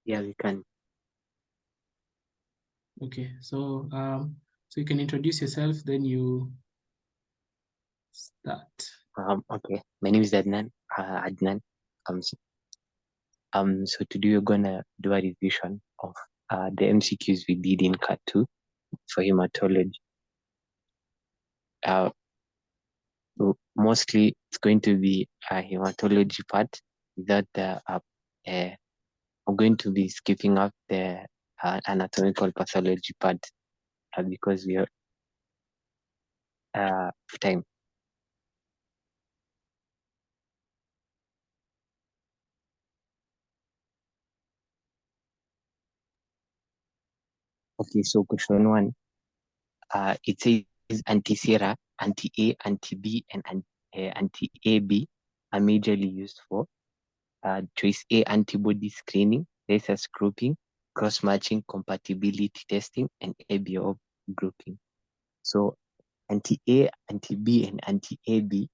Yeah, we can. Okay, so you can introduce yourself, then you start. Okay. My name is Adnan. Adnan. So today we're gonna do a revision of the MCQs we did in Cat 2 for hematology. Mostly it's going to be a hematology part that I'm going to be skipping up the anatomical pathology part because we are time. Okay, so question 1, it says anti-sera, anti-A, anti-B, and anti-AB are majorly used for choice A, antibody screening, rhesus grouping, cross-matching, compatibility testing, and ABO grouping. So anti-A, anti-B, and anti-AB,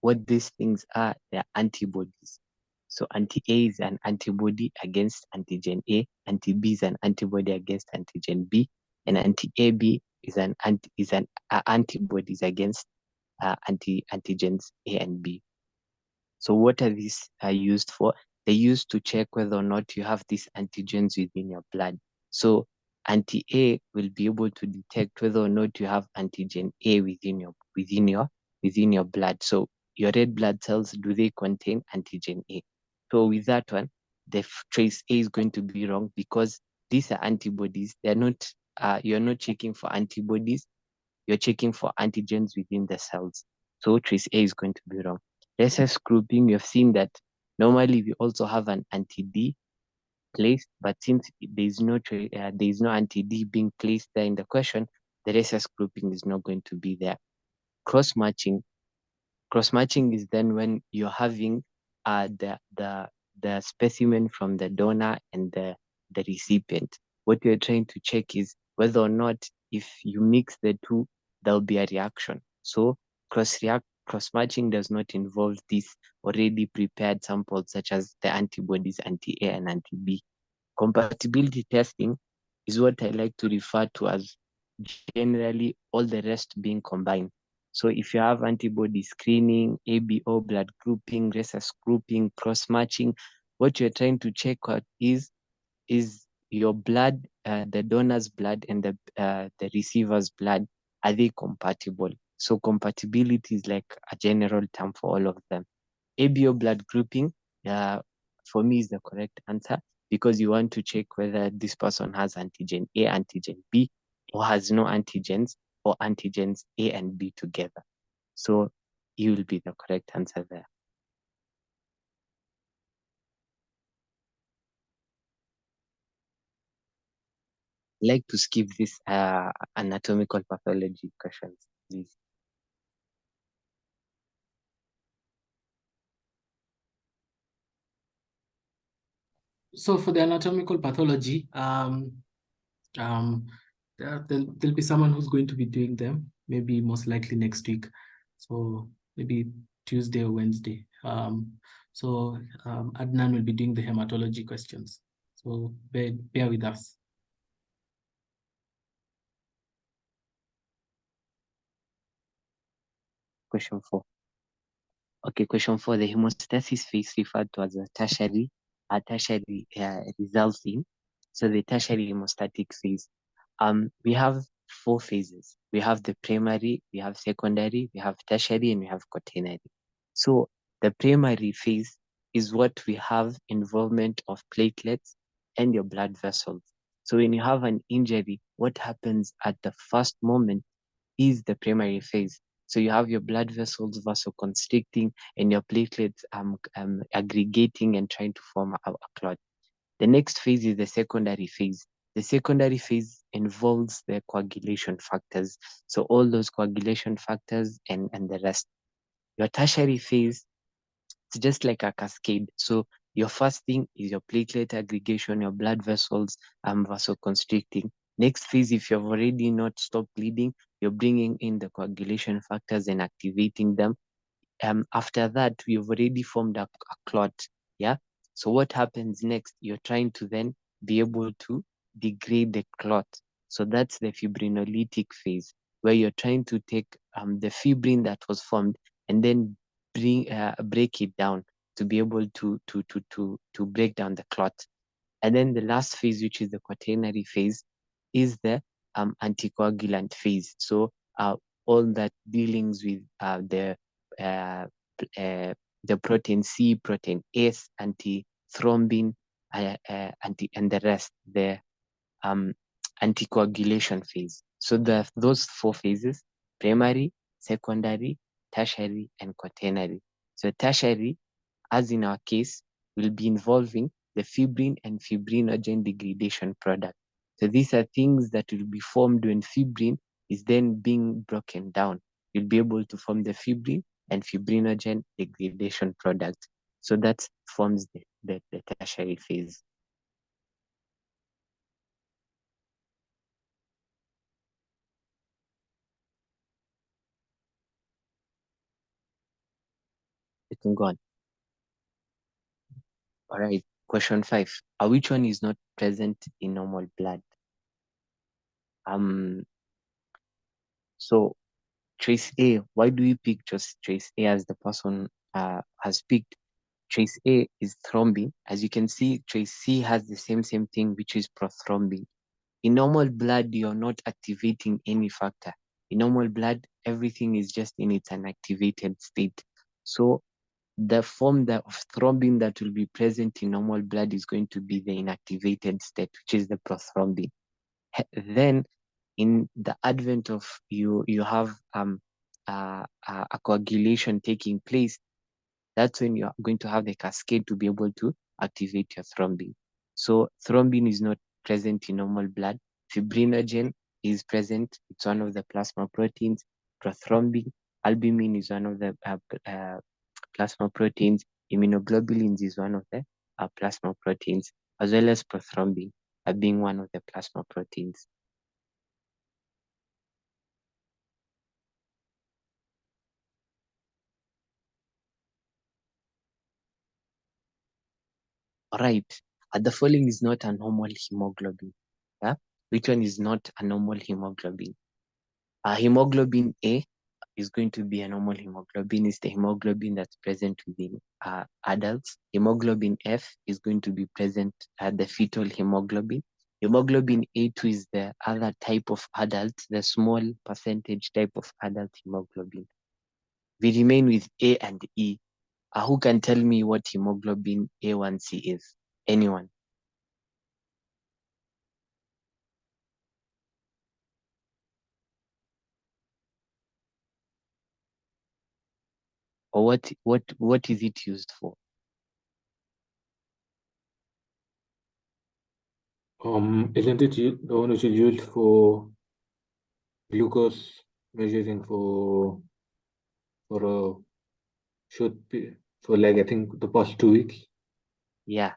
what these things are, they're antibodies. So anti-A is an antibody against antigen A, anti-B is an antibody against antigen B, and anti-AB is an antibodies against antigens A and B. So what are these used for? They're used to check whether or not you have these antigens within your blood. So anti-A will be able to detect whether or not you have antigen A within your blood. So your red blood cells, do they contain antigen A? So with that one, the trace A is going to be wrong because these are antibodies. They're not. You're not checking for antibodies. You're checking for antigens within the cells. So trace A is going to be wrong. Rhesus grouping, you've seen that normally we also have an anti-D placed, but since there is no anti-D being placed there in the question, the rhesus grouping is not going to be there. Cross-matching. Cross-matching is then when you're having the specimen from the donor and the recipient. What you're trying to check is whether or not if you mix the two, there'll be a reaction. So cross-matching does not involve these already prepared samples such as the antibodies, anti-A and anti-B. Compatibility testing is what I like to refer to as generally all the rest being combined. So if you have antibody screening, ABO, blood grouping, rhesus grouping, cross-matching, what you're trying to check out is your blood, the donor's blood and the receiver's blood, are they compatible? So compatibility is like a general term for all of them. ABO blood grouping, for me, is the correct answer because you want to check whether this person has antigen A, antigen B, or has no antigens, or antigens A and B together. So you will be the correct answer there. I'd like to skip this anatomical pathology questions, please. So for the anatomical pathology, there'll be someone who's going to be doing them, maybe most likely next week. So maybe Tuesday or Wednesday. Adnan will be doing the hematology questions. So bear with us. Question 4. Okay, question 4. The hemostasis phase referred to as a tertiary results in. So the tertiary hemostatic phase. We have 4 phases. We have the primary, we have secondary, we have tertiary, and we have quaternary. So the primary phase is what we have involvement of platelets and your blood vessels. So when you have an injury, what happens at the first moment is the primary phase. So you have your blood vessels vasoconstricting and your platelets aggregating and trying to form a clot. The next phase is the secondary phase. The secondary phase involves the coagulation factors. So all those coagulation factors and the rest. Your tertiary phase, it's just like a cascade. So your first thing is your platelet aggregation, your blood vessels vasoconstricting. Next phase, if you've already not stopped bleeding, you're bringing in the coagulation factors and activating them. After that, we've already formed a clot. Yeah. So what happens next? You're trying to then be able to degrade the clot. So that's the fibrinolytic phase, where you're trying to take the fibrin that was formed and then break it down to be able to break down the clot. And then the last phase, which is the quaternary phase, is the anticoagulant phase. So all that dealings with uh, the protein C, protein S, antithrombin, and the rest, the um, anticoagulation phase. So those four phases: primary, secondary, tertiary, and quaternary. So tertiary, as in our case, will be involving the fibrin and fibrinogen degradation product. So these are things that will be formed when fibrin is then being broken down. You'll be able to form the fibrin and fibrinogen degradation product. So that forms the tertiary phase. You can go on. All right. Question 5. Which one is not present in normal blood? Um. So choice A. Why do we pick just choice A as the person has picked? Choice A is thrombin. As you can see, choice C has the same thing, which is prothrombin. In normal blood, you're not activating any factor. In normal blood, everything is just in its inactivated state. So the form of thrombin that will be present in normal blood is going to be the inactivated state, which is the prothrombin. Then, in the advent of you have a coagulation taking place, that's when you're going to have the cascade to be able to activate your thrombin. So thrombin is not present in normal blood. Fibrinogen is present. It's one of the plasma proteins. Prothrombin, albumin is one of the plasma proteins. Immunoglobulins is one of the plasma proteins, as well as prothrombin being one of the plasma proteins. All right. The following is not a normal hemoglobin. Yeah? Which one is not a normal hemoglobin? Hemoglobin A is going to be a normal hemoglobin. It's the hemoglobin that's present within adults. Hemoglobin F is going to be present at the fetal hemoglobin. Hemoglobin A2 is the other type of adult, the small percentage type of adult hemoglobin. We remain with A and E. Who can tell me what hemoglobin A1C is? Anyone? Or what is it used for? Isn't it the one which is used for glucose measuring for a for like I think the past 2 weeks? Yeah,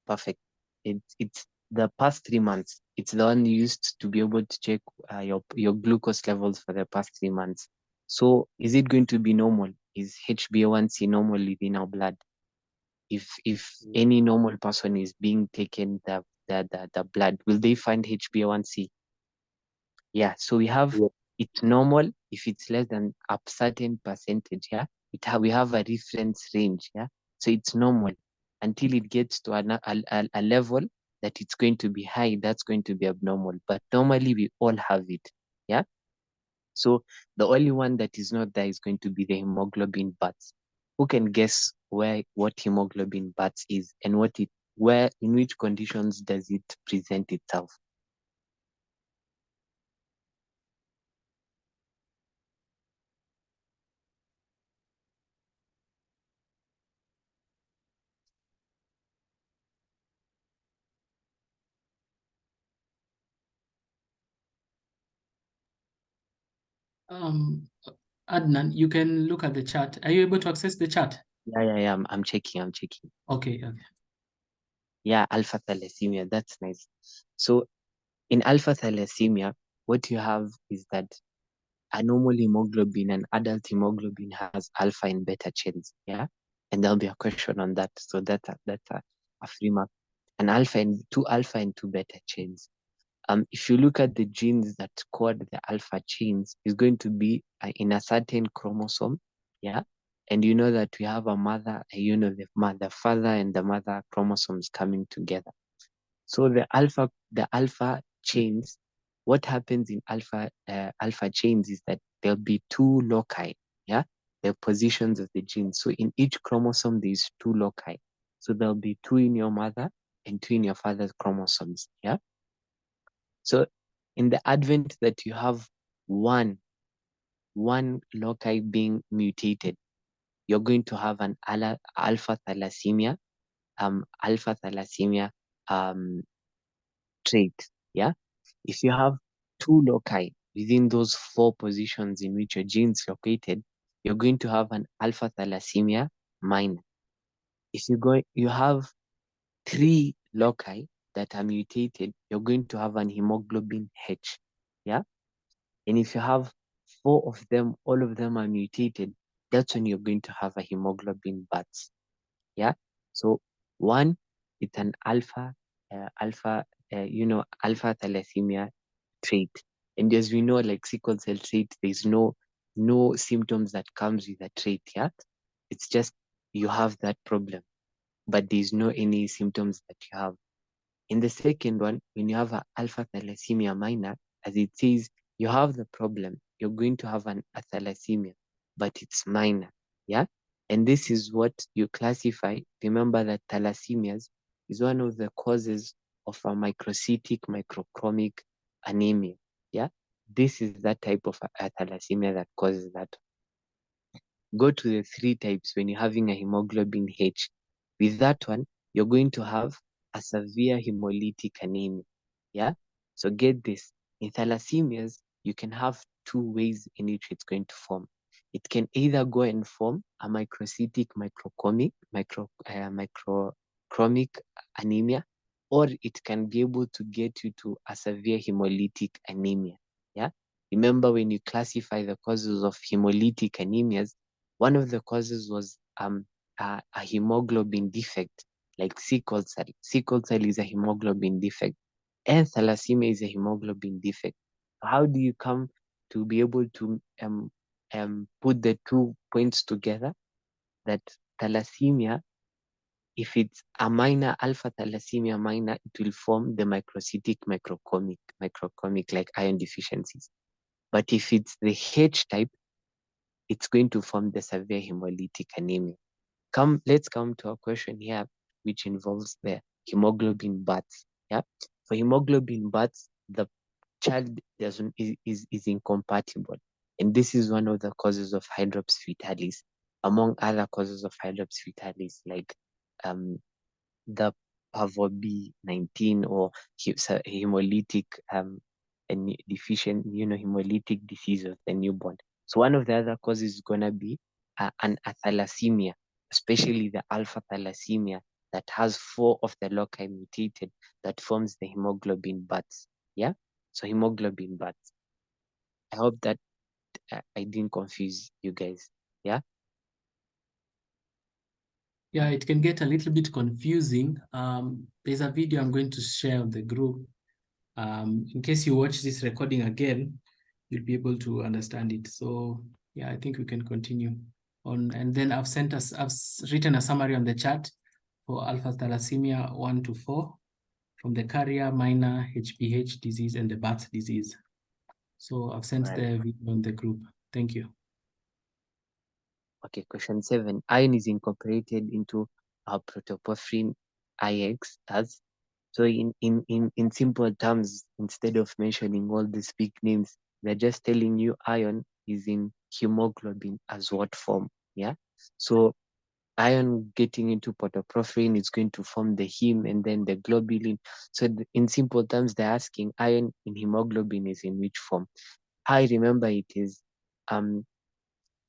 perfect. It's the past 3 months. It's the one used to be able to check your glucose levels for the past 3 months. So is it going to be normal? Is HbA1c normal within our blood? If any normal person is being taken the blood, will they find HbA1c? Yeah, so we have Yeah. it's normal if it's less than a certain percentage. Yeah, we have a reference range. Yeah, so it's normal until it gets to a level that it's going to be high. That's going to be abnormal. But normally we all have it. Yeah, so the only one that is not there is going to be the hemoglobin bats. Who can guess what hemoglobin bats is and where in which conditions does it present itself? Um, Adnan, you can look at the chart. Are you able to access the chart? Yeah. I'm checking. Okay. Yeah, alpha thalassemia. That's nice. So in alpha thalassemia, what you have is that a normal hemoglobin and adult hemoglobin has alpha and beta chains. Yeah, and there'll be a question on that. So that's a free mark. two alpha and two beta chains. If you look at the genes that code the alpha chains, is going to be in a certain chromosome, yeah. And you know that we have a mother, the father and the mother chromosomes coming together. So the alpha chains, what happens in alpha chains is that there'll be two loci, yeah, the positions of the genes. So in each chromosome, there's two loci. So there'll be two in your mother and two in your father's chromosomes, yeah. So in the advent that you have one loci being mutated, you're going to have an alpha thalassemia trait. Yeah. If you have two loci within those four positions in which your genes located, you're going to have an alpha thalassemia minor. If you have three loci that are mutated, you're going to have an hemoglobin H. Yeah. And if you have four of them, all of them are mutated, that's when you're going to have a hemoglobin BATS. Yeah. So one, it's an alpha thalassemia trait. And as we know, like sickle cell trait, there's no symptoms that comes with a trait. Yeah. It's just you have that problem, but there's no any symptoms that you have. In the second one, when you have an alpha thalassemia minor, as it says, you have the problem. You're going to have a thalassemia, but it's minor. Yeah. And this is what you classify. Remember that thalassemias is one of the causes of a microcytic, microchromic anemia. Yeah. This is that type of a thalassemia that causes that. Go to the three types when you're having a hemoglobin H. With that one, you're going to have a severe hemolytic anemia. Yeah? So get this. In thalassemias, you can have two ways in which it's going to form. It can either go and form a microcytic, microchromic anemia, or it can be able to get you to a severe hemolytic anemia. Yeah? Remember, when you classify the causes of hemolytic anemias, one of the causes was a hemoglobin defect, like sickle cell. Sickle cell is a hemoglobin defect, and thalassemia is a hemoglobin defect. How do you come to be able to put the 2 points together? That thalassemia, if it's a minor alpha thalassemia minor, it will form the microcytic, microchromic like iron deficiencies. But if it's the H type, it's going to form the severe hemolytic anemia. Let's come to a question here, which involves the hemoglobin BATS. Yeah. For hemoglobin BATS, the child is incompatible. And this is one of the causes of hydrops fetalis, among other causes of hydrops fetalis, like the PAVOB19 or hemolytic and deficient, hemolytic disease of the newborn. So one of the other causes is going to be a thalassemia, especially the alpha thalassemia that has 4 of the loci mutated that forms the hemoglobin BATS. Yeah. So hemoglobin BATS. I hope that I didn't confuse you guys. Yeah. Yeah, it can get a little bit confusing. There's a video I'm going to share on the group. In case you watch this recording again, you'll be able to understand it. So yeah, I think we can continue on. And then I've written a summary on the chat for alpha thalassemia 1 to 4 from the carrier, minor, HPH disease, and the BATS disease. So I've sent the video on the group. Thank you. Okay, question 7. Iron is incorporated into our protoporphyrin IX as. So in simple terms, instead of mentioning all these big names, they're just telling you iron is in hemoglobin as what form. Yeah. So iron getting into protoporphyrin is going to form the heme and then the globulin. So in simple terms, they're asking iron in hemoglobin is in which form. I remember it is 2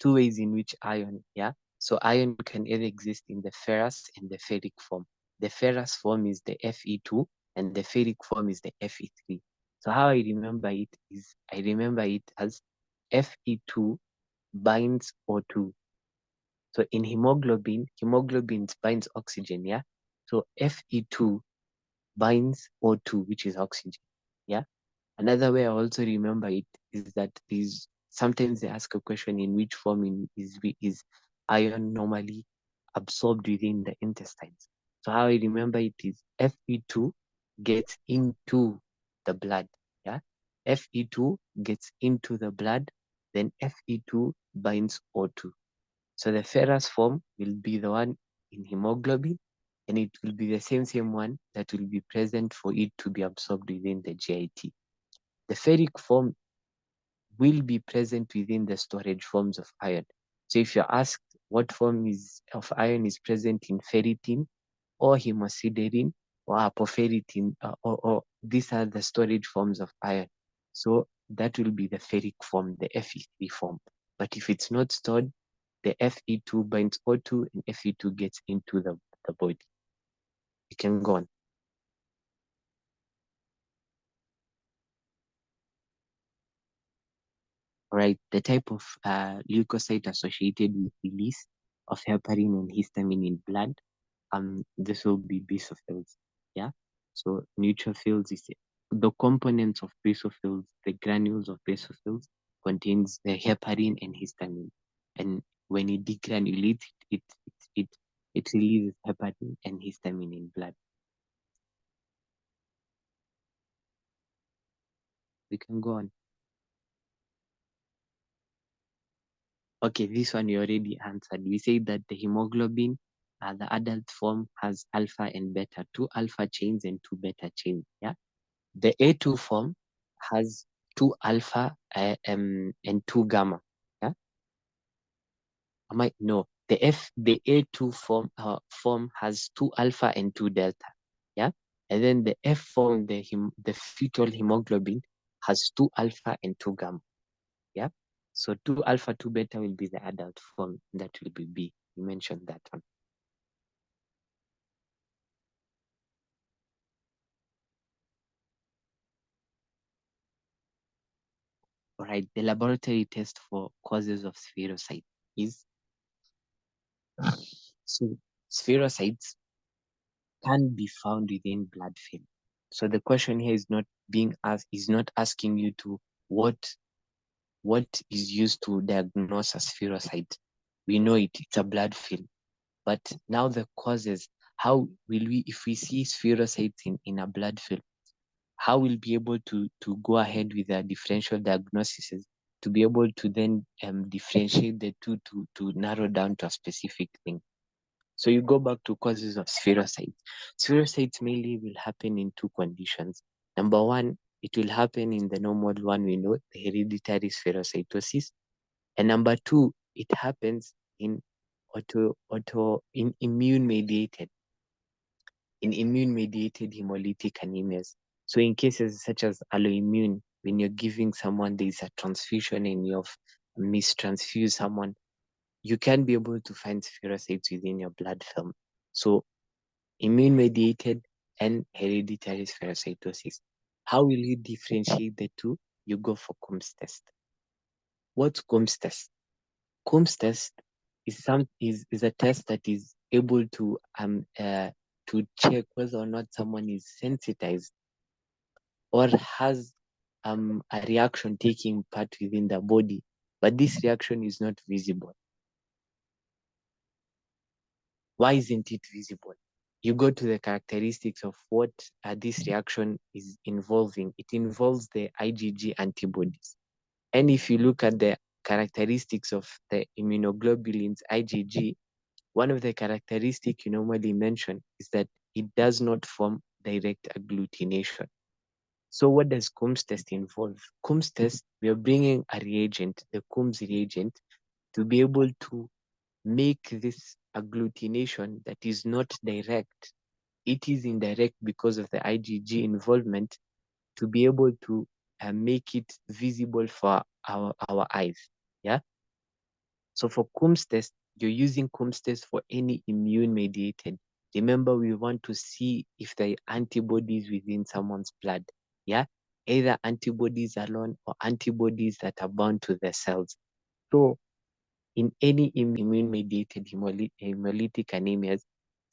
ways in which iron, yeah. So iron can either exist in the ferrous and the ferric form. The ferrous form is the Fe2 and the ferric form is the Fe3. So how I remember it is, I remember it as Fe2 binds O2. So in hemoglobin binds oxygen, yeah. So Fe2 binds O2, which is oxygen. Yeah. Another way I also remember it is that sometimes they ask a question in which form is iron normally absorbed within the intestines. So how I remember it is Fe2 gets into the blood. Yeah. Fe2 gets into the blood, then Fe2 binds O2. So the ferrous form will be the one in hemoglobin, and it will be the same one that will be present for it to be absorbed within the GIT. The ferric form will be present within the storage forms of iron. So if you're asked what form of iron is present in ferritin or hemosiderin or apoferritin, or these are the storage forms of iron. So that will be the ferric form, the Fe3 form. But if it's not stored, the Fe2 binds O2 and Fe2 gets into the body. You can go on. Right, the type of leukocyte associated with release of heparin and histamine in blood, this will be basophils. Yeah, so neutrophils is the components of basophils. The granules of basophils contains the heparin and histamine, and when it degranulates, it releases heparin and histamine in blood. We can go on. Okay, this one you already answered. We say that the hemoglobin, the adult form, has alpha and beta, 2 alpha chains and 2 beta chains. Yeah. The A2 form has 2 alpha and 2 gamma. Yeah. No. The A2 form has 2 alpha and 2 delta. Yeah. And then the F form, the fetal hemoglobin, has 2 alpha and 2 gamma. Yeah. So 2 alpha, 2 beta will be the adult form. That will be B. You mentioned that one. All right. The laboratory test for causes of spherocyte is, so spherocytes can be found within blood film. So the question here is not asking you to what is used to diagnose a spherocyte. We know it's a blood film. But now the causes, how will we, if we see spherocytes in a blood film, how we'll be able to go ahead with a differential diagnosis to be able to then differentiate the two to narrow down to a specific thing. So you go back to causes of spherocytes. Spherocytes mainly will happen in 2 conditions. Number one, it will happen in the normal one we know, the hereditary spherocytosis. And number 2, it happens in immune-mediated hemolytic anemias. So in cases such as alloimmune, when you're giving someone, there's a transfusion and you've mistransfused someone, you can be able to find spherocytes within your blood film. So immune-mediated and hereditary spherocytosis. How will you differentiate the two? You go for Coombs test. What's Coombs test? Coombs test is a test that is able to check whether or not someone is sensitized or has a reaction taking part within the body, but this reaction is not visible. Why isn't it visible? You go to the characteristics of what this reaction is involving. It involves the IgG antibodies. And if you look at the characteristics of the immunoglobulins IgG, one of the characteristics you normally mention is that it does not form direct agglutination. So what does Coombs test involve? Coombs test, we are bringing a reagent, the Coombs reagent, to be able to make this agglutination that is not direct. It is indirect because of the IgG involvement, to be able to make it visible for our eyes. Yeah. So for Coombs test, you're using Coombs test for any immune mediated. Remember, we want to see if there are antibodies within someone's blood. Yeah. Either antibodies alone or antibodies that are bound to the cells. So in any immune-mediated hemolytic anemias,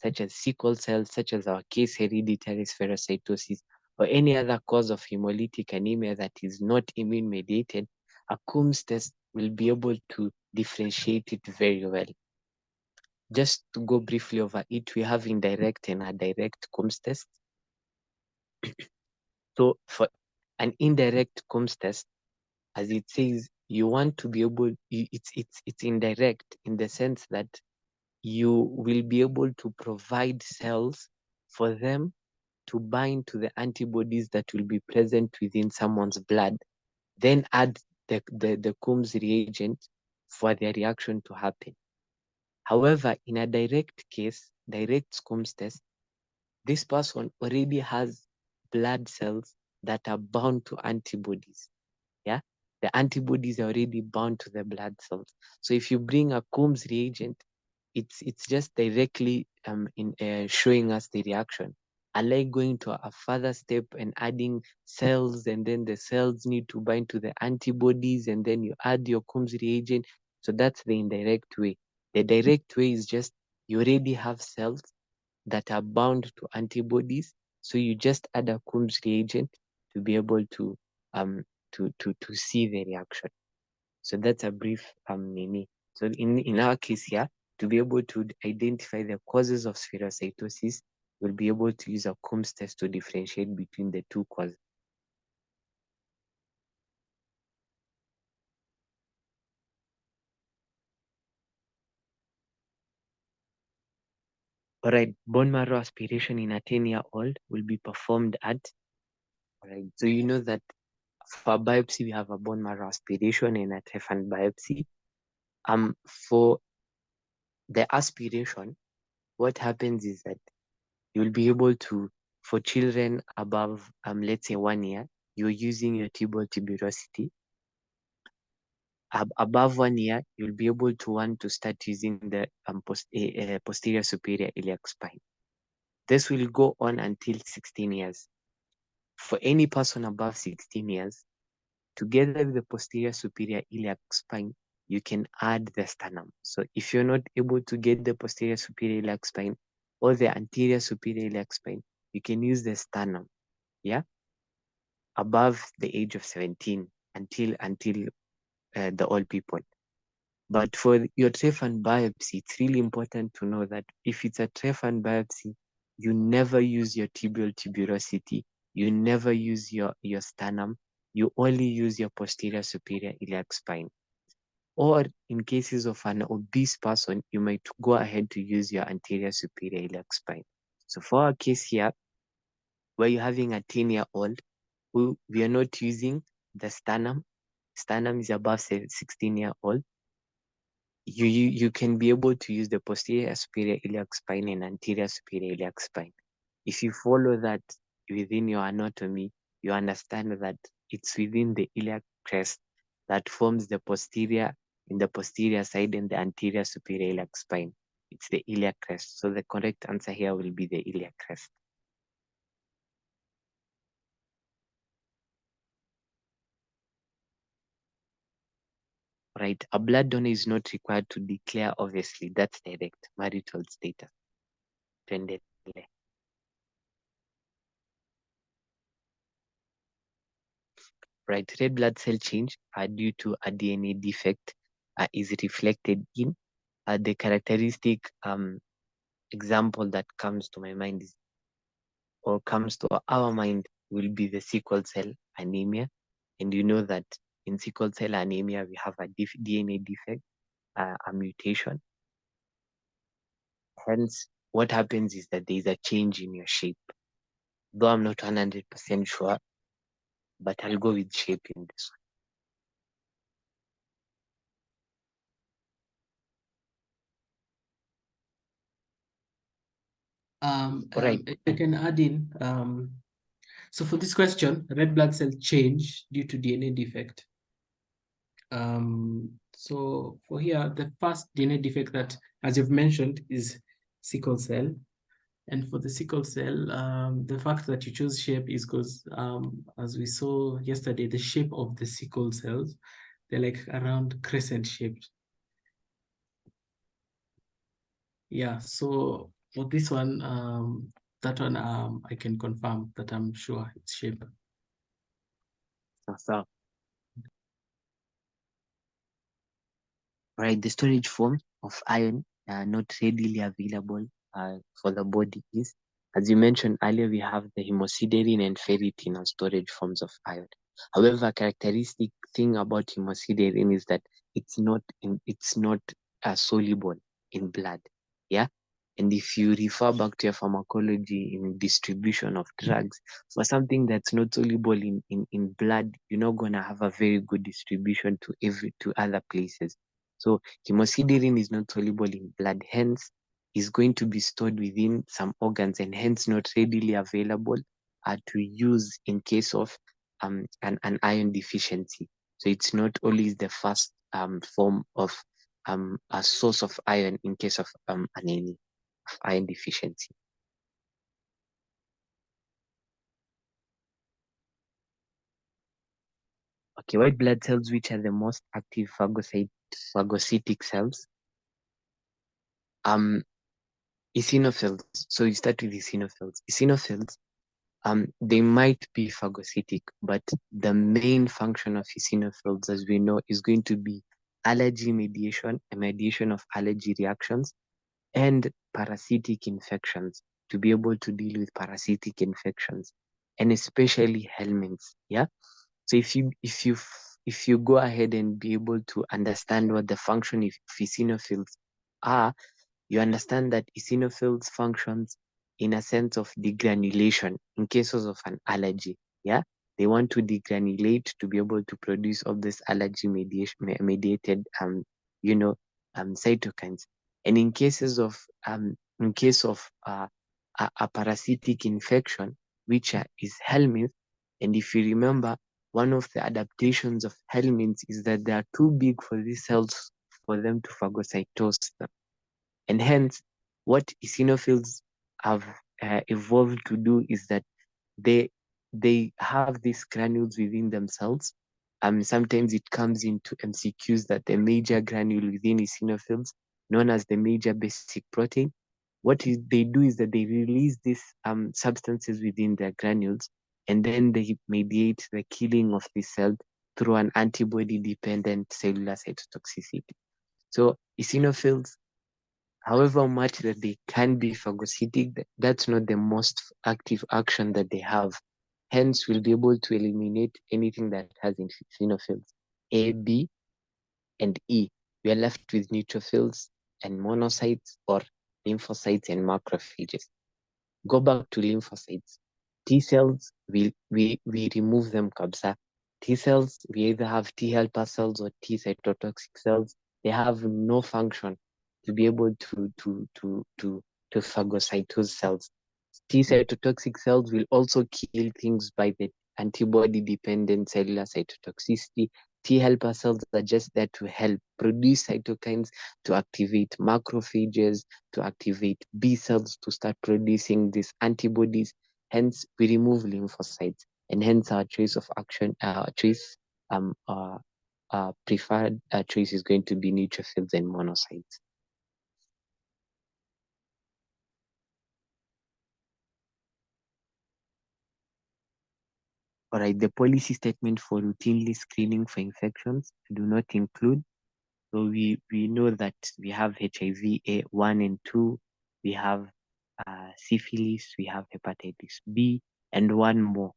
such as sickle cell, such as our case hereditary spherocytosis, or any other cause of hemolytic anemia that is not immune mediated, a Coombs test will be able to differentiate it very well. Just to go briefly over it, we have indirect and a direct Coombs test. So for an indirect Coombs test, as it says, you want to be able, it's indirect in the sense that you will be able to provide cells for them to bind to the antibodies that will be present within someone's blood, then add the Coombs reagent for their reaction to happen. However, in a direct case, direct Coombs test, this person already has blood cells that are bound to antibodies. Yeah, the antibodies are already bound to the blood cells. So if you bring a Coombs reagent, it's just directly showing us the reaction. Unlike going to a further step and adding cells, and then the cells need to bind to the antibodies, and then you add your Coombs reagent. So that's the indirect way. The direct way is just you already have cells that are bound to antibodies, so you just add a Coombs reagent to be able to see the reaction. So that's a brief Mimi. So in our case here, to be able to identify the causes of spherocytosis, we'll be able to use a Coombs test to differentiate between the two causes. All right, bone marrow aspiration in a 10-year-old will be performed at, all right, so you know that for biopsy, we have a bone marrow aspiration and a Trephine biopsy. For the aspiration, what happens is that you'll be able to, for children above, let's say 1 year, you're using your tubal tuberosity. Above 1 year, you'll be able to want to start using the posterior superior iliac spine. This will go on until 16 years. For any person above 16 years, together with the posterior superior iliac spine, you can add the sternum. So if you're not able to get the posterior superior iliac spine or the anterior superior iliac spine, you can use the sternum, yeah, above the age of 17 until the old people. But for your Trephine biopsy, it's really important to know that if it's a Trephine biopsy, you never use your tibial tuberosity, you never use your sternum, you only use your posterior superior iliac spine. Or in cases of an obese person, you might go ahead to use your anterior superior iliac spine. So for our case here, where you're having a 10-year-old, we are not using the sternum. Sternum is above 16-year-old. You can be able to use the posterior superior iliac spine and anterior superior iliac spine. If you follow that within your anatomy, you understand that it's within the iliac crest that forms the posterior in the posterior side and the anterior superior iliac spine. It's the iliac crest. So the correct answer here will be the iliac crest. Right, a blood donor is not required to declare, obviously, that's direct marital status. Right, red blood cell change due to a DNA defect is reflected in the characteristic example that comes to my mind is, or comes to our mind, will be the sickle cell anemia. And you know that in sickle cell anemia, we have a DNA defect, a mutation. Hence, what happens is that there is a change in your shape. Though I'm not 100% sure, but I'll go with shape in this Right. Right. I can add in. So for this question, red blood cell change due to DNA defect. So for here, the first DNA defect that, as you've mentioned, is sickle cell. And for the sickle cell, the fact that you choose shape is because, as we saw yesterday, the shape of the sickle cells, they're like around crescent shaped. Yeah, so For this one, that one I can confirm that I'm sure it's shape. So, right, the storage form of iron not readily available for the body is, as you mentioned earlier, we have the hemosiderin and ferritin as storage forms of iron. However, characteristic thing about hemosiderin is that it's not soluble in blood. Yeah. And if you refer back to your pharmacology in distribution of drugs, for something that's not soluble in blood, you're not gonna have a very good distribution to other places. So hemosiderin is not soluble in blood, hence is going to be stored within some organs and hence not readily available to use in case of an iron deficiency. So it's not always the first form of a source of iron in case of anemia, of iron deficiency. Okay, white blood cells, which are the most active phagocytic cells, eosinophils. So you start with eosinophils. Eosinophils, they might be phagocytic, but the main function of eosinophils, as we know, is going to be allergy mediation, a mediation of allergy reactions, and parasitic infections, to be able to deal with parasitic infections, and especially helminths. Yeah. So if you go ahead and be able to understand what the function of eosinophils are, you understand that eosinophils functions in a sense of degranulation in cases of an allergy. Yeah, they want to degranulate to be able to produce all this allergy mediated cytokines. And in cases of in case of a parasitic infection, which is helminth, and if you remember, one of the adaptations of helminths is that they are too big for these cells for them to phagocytose them. And hence, what eosinophils have evolved to do is that they have these granules within themselves. Sometimes it comes into MCQs that the major granule within eosinophils, known as the major basic protein, they do is that they release these substances within their granules, and then they mediate the killing of the cell through an antibody-dependent cellular cytotoxicity. So eosinophils, however much that they can be phagocytic, that's not the most active action that they have. Hence, we'll be able to eliminate anything that has eosinophils A, B, and E. We are left with neutrophils and monocytes, or lymphocytes and macrophages. Go back to lymphocytes. T cells, we remove them, kabsa. T cells, we either have T helper cells or T cytotoxic cells. They have no function to be able to phagocytose cells. T cytotoxic cells will also kill things by the antibody-dependent cellular cytotoxicity. T helper cells are just there to help produce cytokines, to activate macrophages, to activate B cells to start producing these antibodies. Hence, we remove lymphocytes, and hence our choice of action, preferred choice is going to be neutrophils and monocytes. All right, the policy statement for routinely screening for infections do not include. So we know that we have HIV A1 and 2, we have syphilis, we have hepatitis B, and one more.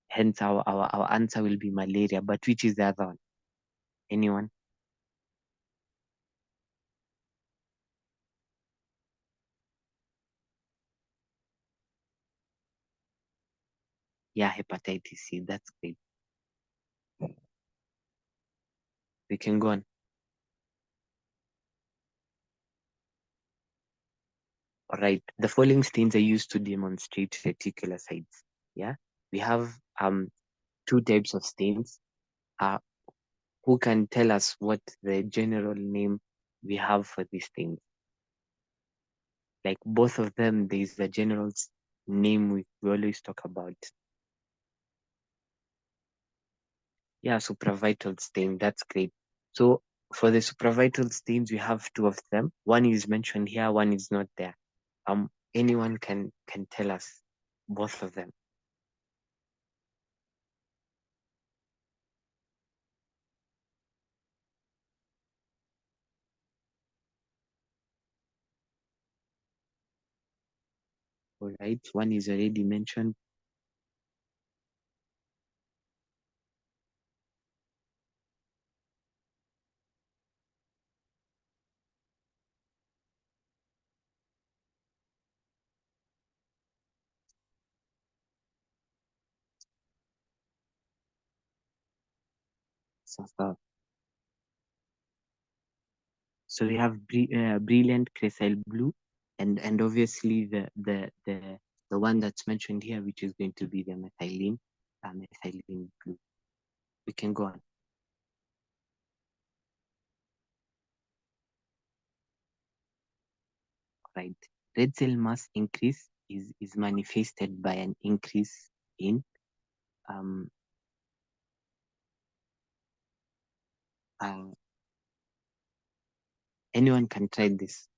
Hence, our answer will be malaria. But which is the other one? Anyone? Yeah, hepatitis C. That's great. We can go on. All right. The following stains are used to demonstrate reticulocytes. Yeah. We have two types of stains. Who can tell us what the general name we have for these stains? Like both of them, there is a general name we always talk about. Yeah, supravital stain. That's great. So For the supravital stains, we have two of them. One is mentioned here, one is not there. Anyone can tell us both of them. All right, one is already mentioned. So we have brilliant crescent blue, and obviously the one that's mentioned here, which is going to be the methylene blue. We can go on. Right. Red cell mass increase is manifested by an increase in anyone can try this.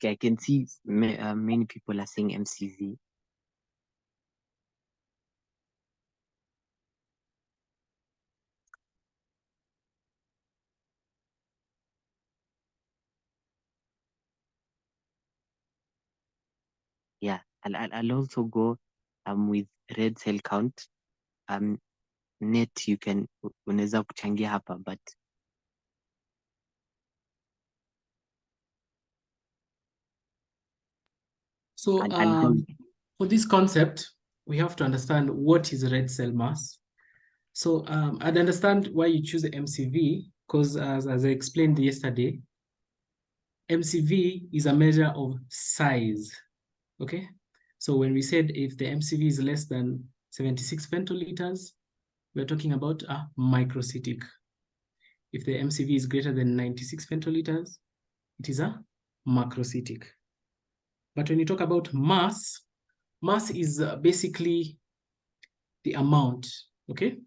Okay, I can see many people are saying MCV. Yeah, I'll also go with red cell count. Net you can unaweza kuchangia hapa, but So for this concept, we have to understand what is red cell mass. So I'd understand why you choose the MCV, because as I explained yesterday, MCV is a measure of size, okay? So when we said if the MCV is less than 76 femtoliters, we're talking about a microcytic. If the MCV is greater than 96 femtoliters, it is a macrocytic. But when you talk about mass, mass is basically the amount, okay?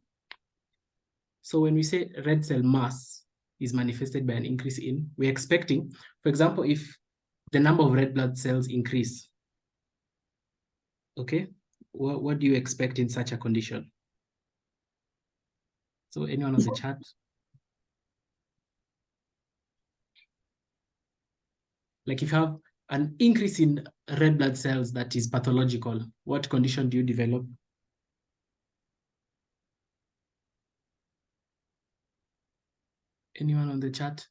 So when we say red cell mass is manifested by an increase in, we're expecting, for example, if the number of red blood cells increase, okay, what do you expect in such a condition? So anyone on the chat? Like if you have an increase in red blood cells that is pathological, what condition do you develop? Anyone on the chat?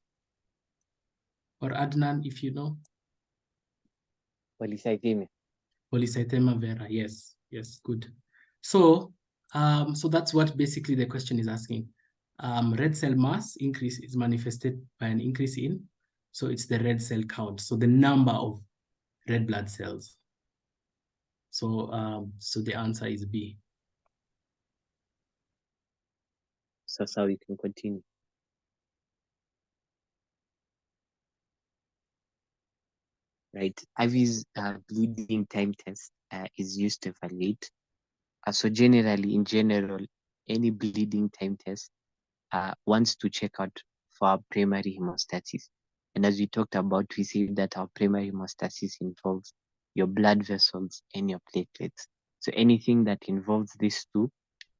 Or Adnan, if you know? polycythemia. Polycythemia vera, yes, good. So, so that's what basically the question is asking. Red cell mass increase is manifested by an increase in, so it's the red cell count, so the number of red blood cells. So, so the answer is B. So we can continue. Right, IV's bleeding time test is used to evaluate. So generally, in general, any bleeding time test wants to check out for our primary hemostasis. And as we talked about, we said that our primary hemostasis involves your blood vessels and your platelets. So anything that involves these two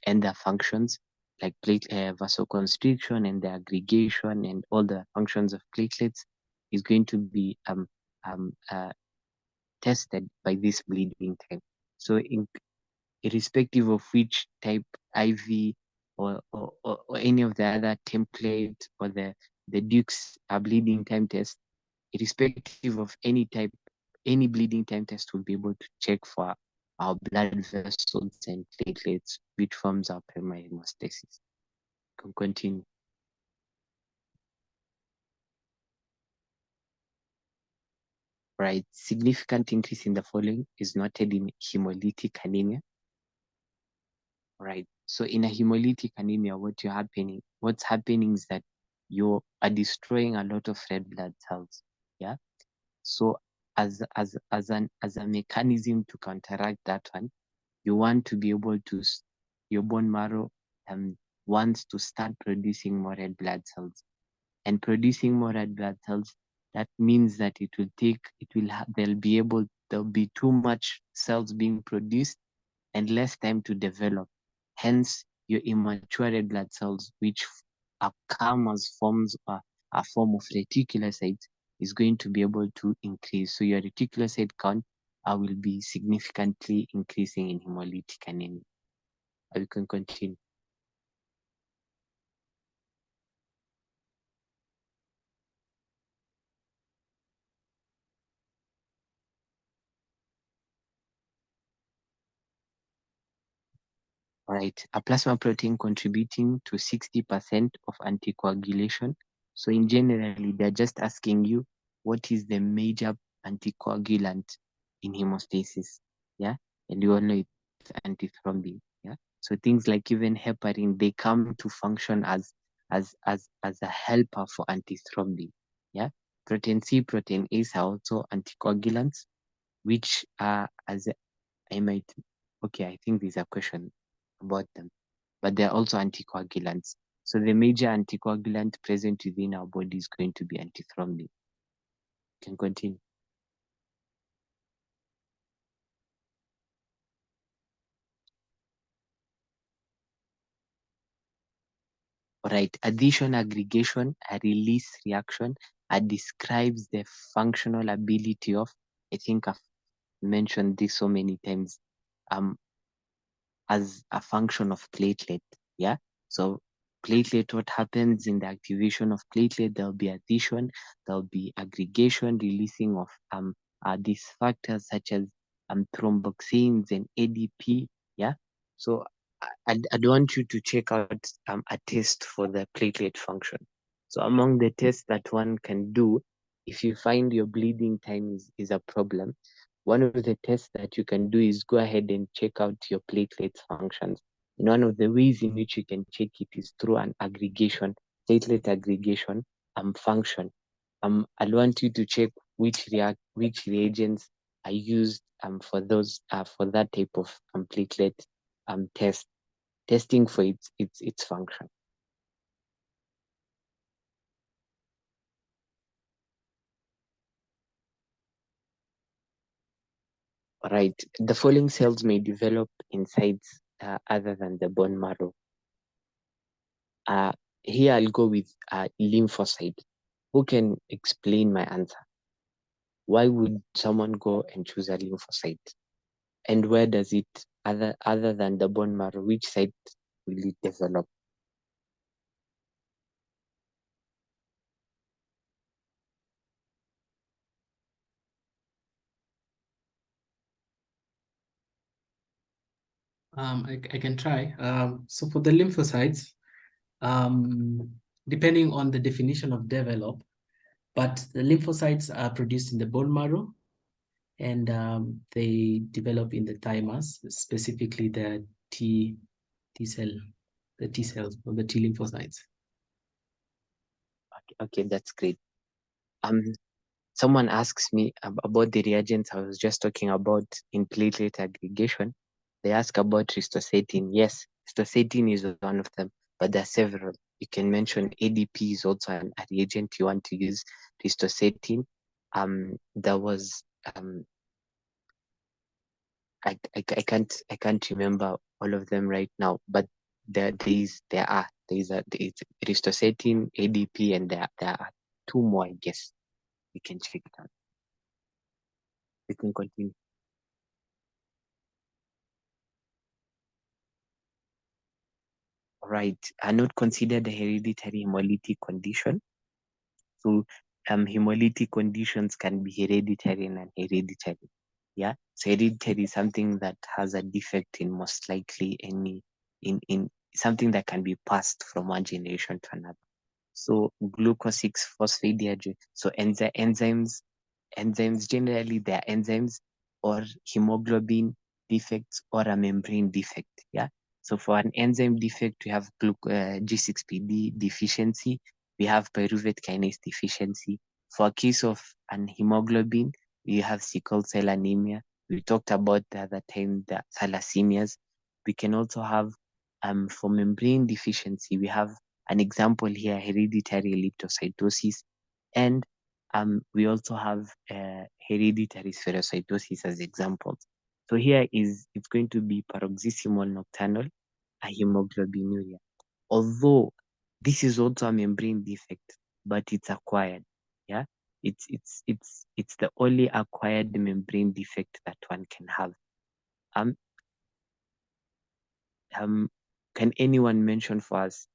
and their functions, like vasoconstriction and the aggregation and all the functions of platelets, is going to be tested by this bleeding time. So irrespective of which type IV or any of the other template or the the Duke's bleeding time test, irrespective of any type, any bleeding time test will be able to check for our blood vessels and platelets, which forms our primary hemostasis. Can continue. Right, significant increase in the following is noted in hemolytic anemia. Right, so in a hemolytic anemia, what's happening is that you are destroying a lot of red blood cells. Yeah, so as a mechanism to counteract that one, you want to be able to, your bone marrow wants to start producing more red blood cells, and producing more red blood cells, that means that there'll be too much cells being produced and less time to develop. Hence, your immature red blood cells, which come as a form of reticulocytes, is going to be able to increase. So your reticulocyte count will be significantly increasing in hemolytic anemia. We can continue. Right, a plasma protein contributing to 60% of anticoagulation. So in generally, they're just asking you, what is the major anticoagulant in hemostasis? Yeah, and you all know it's antithrombin. Yeah, so things like even heparin, they come to function as a helper for antithrombin. Yeah, protein C, protein A are also anticoagulants, which are I think there's a question about them, but they're also anticoagulants. So the major anticoagulant present within our body is going to be antithrombin. Can continue. All right, addition, aggregation, a release reaction describes the functional ability of, I think I've mentioned this so many times, as a function of platelet. Yeah. So platelet, what happens in the activation of platelet, there'll be addition, there'll be aggregation, releasing of these factors such as thromboxanes and ADP. Yeah. So I'd want you to check out a test for the platelet function. So among the tests that one can do, if you find your bleeding time is a problem, one of the tests that you can do is go ahead and check out your platelet functions. And one of the ways in which you can check it is through an aggregation, platelet aggregation function. I'll want you to check which reagents are used for that type of platelet testing for its function. Right. The following cells may develop in sites other than the bone marrow. Here I'll go with lymphocyte. Who can explain my answer? Why would someone go and choose a lymphocyte? And where does it, other than the bone marrow, which site will it develop? I can try. So for the lymphocytes, depending on the definition of develop, but the lymphocytes are produced in the bone marrow, and they develop in the thymus, specifically the T cells or the T lymphocytes. Okay, that's great. Someone asks me about the reagents I was just talking about in platelet aggregation. They ask about ristocetin. Yes, ristocetin is one of them, but there are several. You can mention ADP is also a reagent you want to use. Ristocetin. There was I can't remember all of them right now, but there is ristocetin, ADP, and there are two more, I guess. We can check it out. We can continue. Right, are not considered a hereditary hemolytic condition. So hemolytic conditions can be hereditary and unhereditary. Yeah. So hereditary is something that has a defect in most likely any in something that can be passed from one generation to another. So glucose 6-phosphate dehydrogenase. So enzymes generally they are enzymes or hemoglobin defects or a membrane defect. Yeah. So for an enzyme defect, we have G6PD deficiency, we have pyruvate kinase deficiency. For a case of an hemoglobin, we have sickle cell anemia. We talked about the other time the thalassemias. We can also have for membrane deficiency, we have an example here, hereditary erythropoiesis, and we also have hereditary spherocytosis as examples. So here it's going to be paroxysmal nocturnal hemoglobinuria. Although this is also a membrane defect, but it's acquired. Yeah, it's the only acquired membrane defect that one can have. Um, can anyone mention for us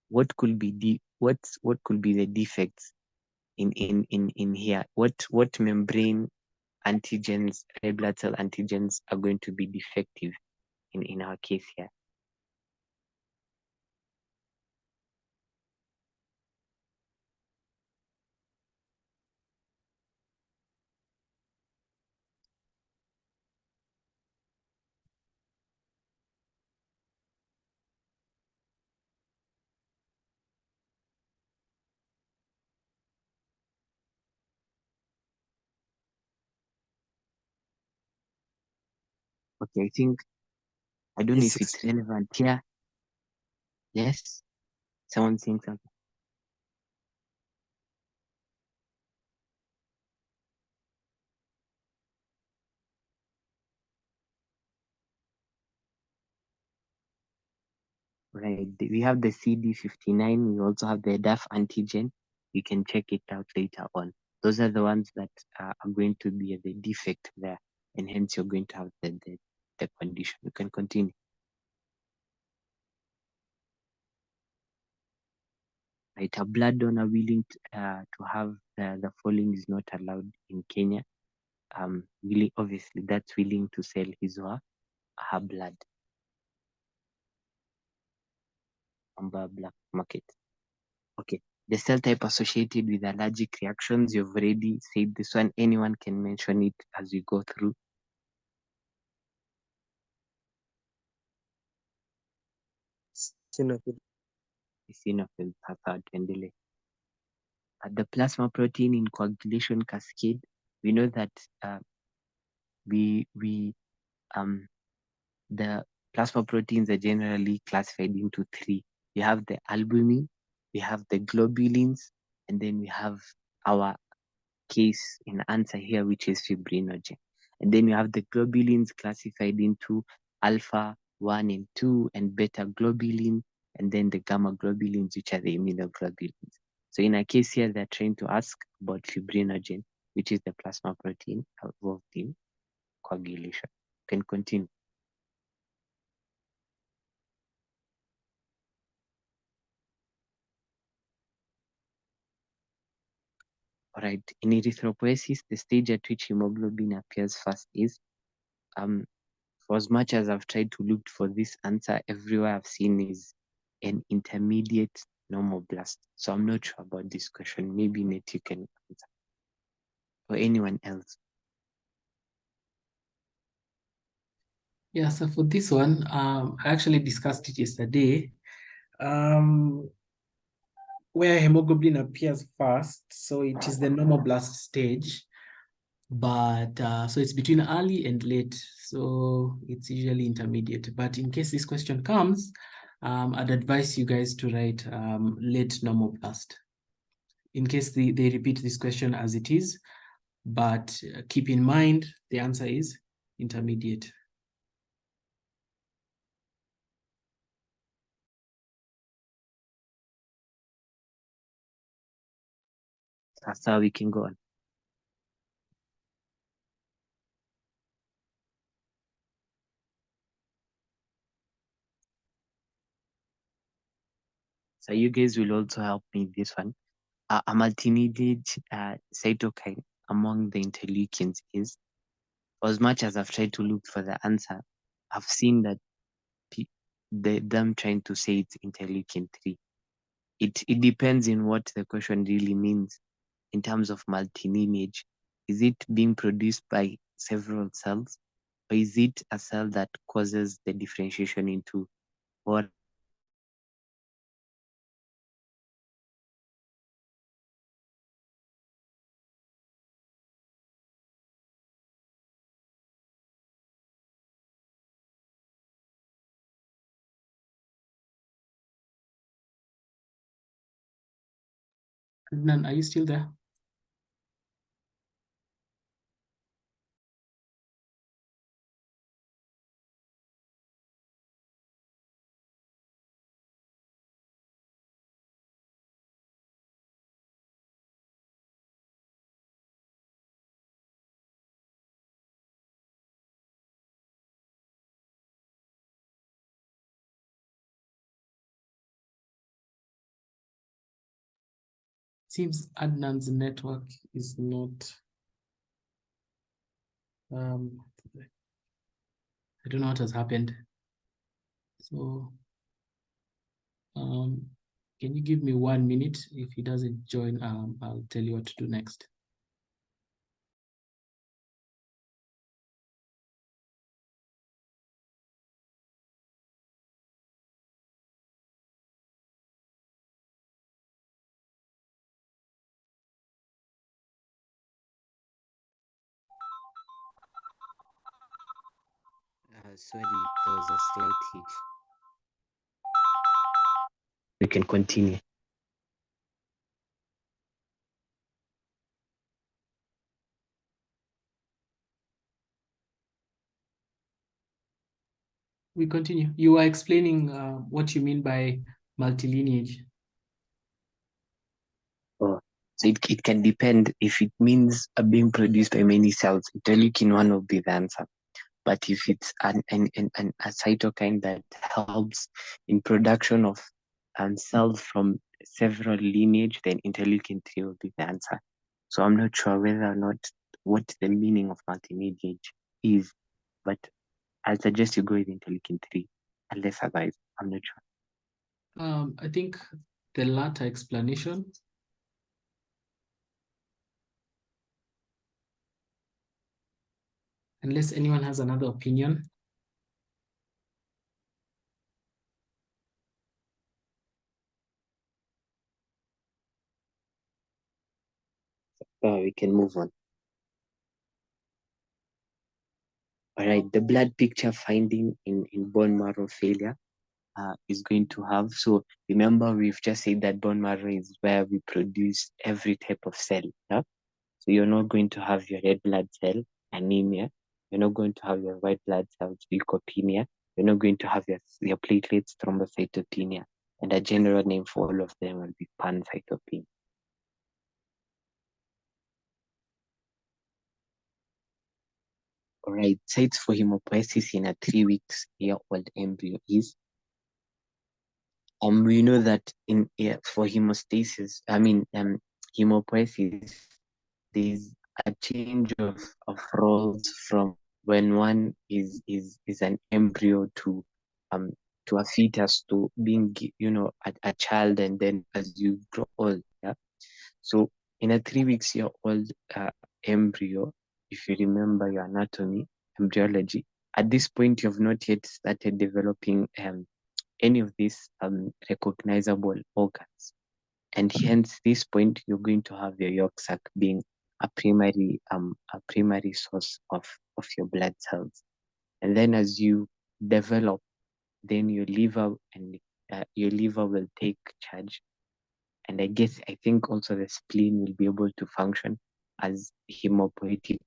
what could be what could be the defects in here? What membrane antigens, red blood cell antigens are going to be defective in our case here? Okay, I don't know if it's relevant here. Yes, someone saying something. Right, we have the CD59. We also have the DAF antigen. You can check it out later on. Those are the ones that are going to be the defect there, and hence you're going to have the condition. You can continue. Right, a blood donor willing to have the following is not allowed in Kenya. Willing, obviously, that's willing to sell his or her blood on the black market. Okay, the cell type associated with allergic reactions, you've already said this one. Anyone can mention it as we go through. Eosinophil, tuendelee. The plasma protein in coagulation cascade, we know that we the plasma proteins are generally classified into three. We have the albumin, we have the globulins, and then we have our case in answer here, which is fibrinogen. And then we have the globulins classified into alpha 1 and 2 and beta globulin, and then the gamma globulins, which are the immunoglobulins. So in our case here, they're trying to ask about fibrinogen, which is the plasma protein involved in coagulation. You can continue. All right, in erythropoiesis, the stage at which hemoglobin appears first is, for as much as I've tried to look for this answer, everywhere I've seen is an intermediate normoblast. So I'm not sure about this question. Maybe Nate, you can answer. Or anyone else. Yeah, so for this one, I actually discussed it yesterday. Where hemoglobin appears first, so it is the normoblast stage, but so it's between early and late, so it's usually intermediate. But in case this question comes, I'd advise you guys to write late normoblast in case they repeat this question as it is, but keep in mind the answer is intermediate. That's how we can go on. So you guys will also help me this one. a multi-lineage cytokine among the interleukins is, as much as I've tried to look for the answer, I've seen that them trying to say it's interleukin-3. It depends in what the question really means in terms of multi-lineage. Is it being produced by several cells, or is it a cell that causes the differentiation into what? Adnan, are you still there? Seems Adnan's network is not. I don't know what has happened. So, can you give me 1 minute? If he doesn't join, I'll tell you what to do next. Sorry, there was a slight hitch. We can continue. We continue. You are explaining what you mean by multilineage. Oh, so it can depend if it means being produced by many cells. Interleukin-1 will be the answer. But if it's a cytokine that helps in production of cells from several lineage, then interleukin-3 will be the answer. So I'm not sure whether or not what the meaning of multi-lineage is, but I'll suggest you go with interleukin-3, unless otherwise, I'm not sure. I think the latter explanation. Unless anyone has another opinion. We can move on. All right, the blood picture finding in bone marrow failure is going to have, so remember we've just said that bone marrow is where we produce every type of cell. Yeah? So you're not going to have your red blood cell, anemia. You're not going to have your white blood cells, leukopenia. You're not going to have your platelets, thrombocytopenia. And a general name for all of them will be pancytopenia. All right, sites for hemopoiesis in a 3-week-year-old embryo is, we know that for hemostasis, hemopoiesis, there's a change of roles from when one is an embryo to a fetus to being a child, and then as you grow old. Yeah. So in a 3-week-year-old embryo, if you remember your anatomy, embryology, at this point you've not yet started developing any of these recognizable organs. And hence this point, you're going to have your yolk sac being a primary source of your blood cells. And then as you develop, then your liver will take charge. And I think also the spleen will be able to function as hemopoietic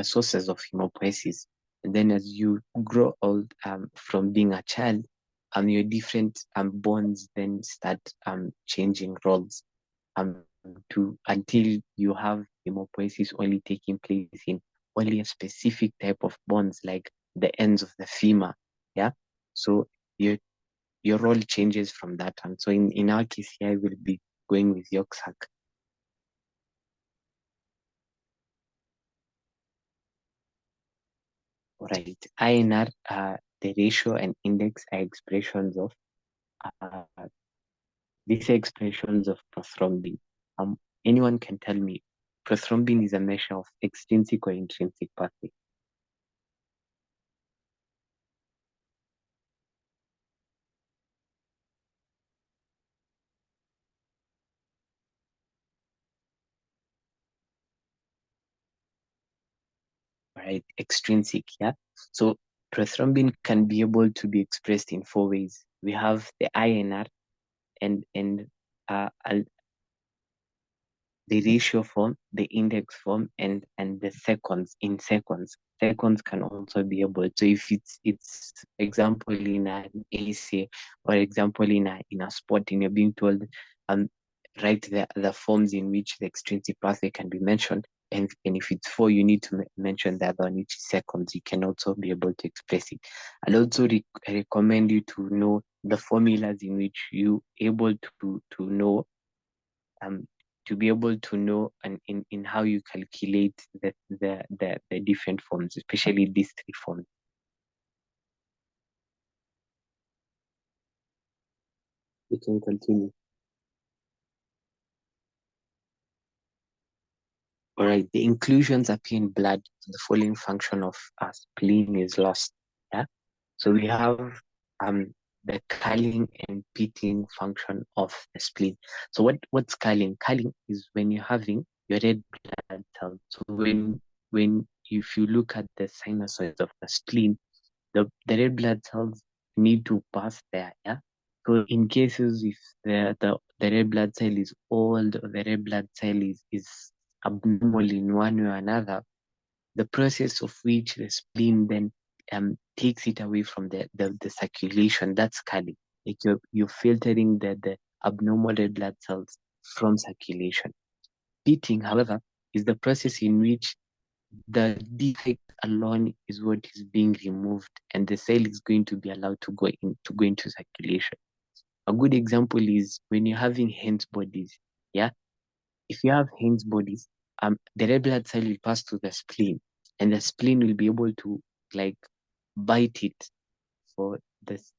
sources of hemopoiesis. And then as you grow old, from being a child, your different bones then start changing roles until you have hemopoiesis only taking place in only a specific type of bones, like the ends of the femur. Yeah. So your your role changes from that one. So in our case here, I will be going with yolk sac. Right. INR, the ratio and index are expressions of these are expressions of prothrombin. Anyone can tell me prothrombin is a measure of extrinsic or intrinsic pathway? Right, extrinsic, yeah. So prothrombin can be able to be expressed in 4 ways. We have the INR and the ratio form, the index form, and the seconds in seconds. Seconds can also be able. So if it's example in an essay or example in a sport, and you're being told write the forms in which the extrinsic pathway can be mentioned, and if it's 4, you need to mention the other one, which is seconds. You can also be able to express it. I'll also recommend you to know the formulas in which you able to know to be able to know and in how you calculate the different forms, especially these 3 forms. We can continue. All right, the inclusions appear in blood. The following function of a spleen is lost. Yeah, so we have the culling and pitting function of the spleen. So what's culling? Culling is when you're having your red blood cells. So when if you look at the sinusoids of the spleen, the red blood cells need to pass there. Yeah. So in cases if the red blood cell is old or the red blood cell is abnormal in one way or another, the process of which the spleen then takes it away from the circulation, that's culling. Like you're filtering the abnormal red blood cells from circulation. Pitting, however, is the process in which the defect alone is what is being removed and the cell is going to be allowed to go into circulation. A good example is when you're having Hens bodies. Yeah, if you have Hens bodies, the red blood cell will pass to the spleen, and the spleen will be able to like bite it for this,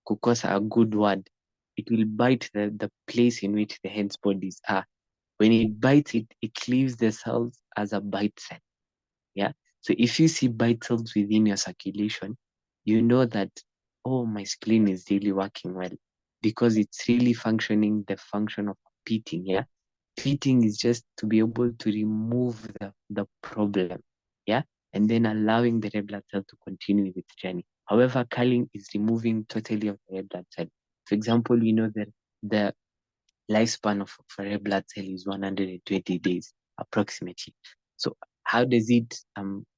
kukosa a good word. It will bite the place in which the Hens bodies are. When it bites it, it leaves the cells as a bite cell. Yeah. So if you see bite cells within your circulation, you know that, oh, my spleen is really working well because it's really functioning the function of pitting. Yeah. Pitting is just to be able to remove the problem. Yeah. And then allowing the red blood cell to continue with its journey. However, culling is removing totally of the red blood cell. For example, we know that the lifespan of a red blood cell is 120 days approximately. So how does it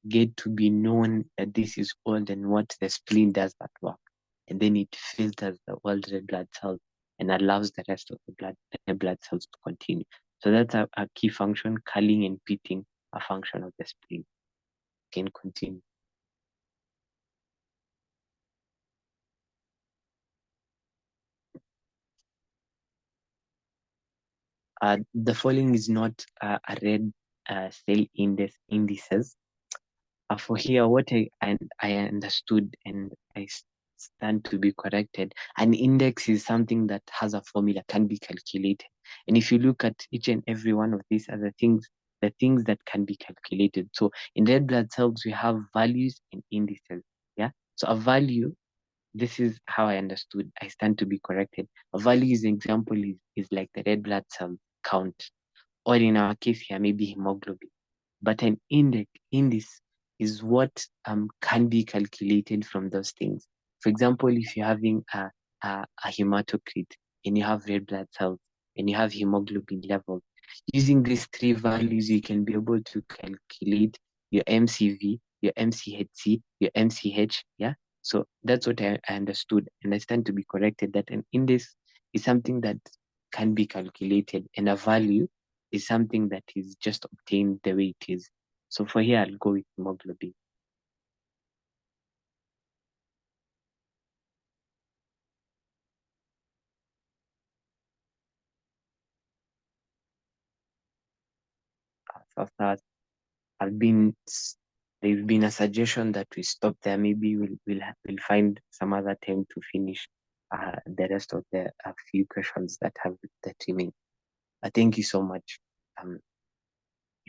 get to be known that this is old and what the spleen does that work? And then it filters the old red blood cells and allows the rest of the blood cells to continue. So that's a key function, culling and pitting, a function of the spleen. Can continue. The following is not a red cell indices. For here, what I understood and I stand to be corrected, an index is something that has a formula, can be calculated. And if you look at each and every one of these other things, the things that can be calculated. So in red blood cells, we have values and indices. Yeah. So a value, this is how I understood. I stand to be corrected. A value is an example is like the red blood cell count, or in our case here, maybe hemoglobin. But an index is what can be calculated from those things. For example, if you're having a hematocrit and you have red blood cells and you have hemoglobin levels, using these 3 values, you can be able to calculate your MCV, your MCHC, your MCH. Yeah. So that's what I understood, and I stand to be corrected that an index is something that can be calculated, and a value is something that is just obtained the way it is. So for here, I'll go with hemoglobin. after there's been a suggestion that we stop there. Maybe we'll find some other time to finish the rest of the few questions that have that remain. Thank you so much.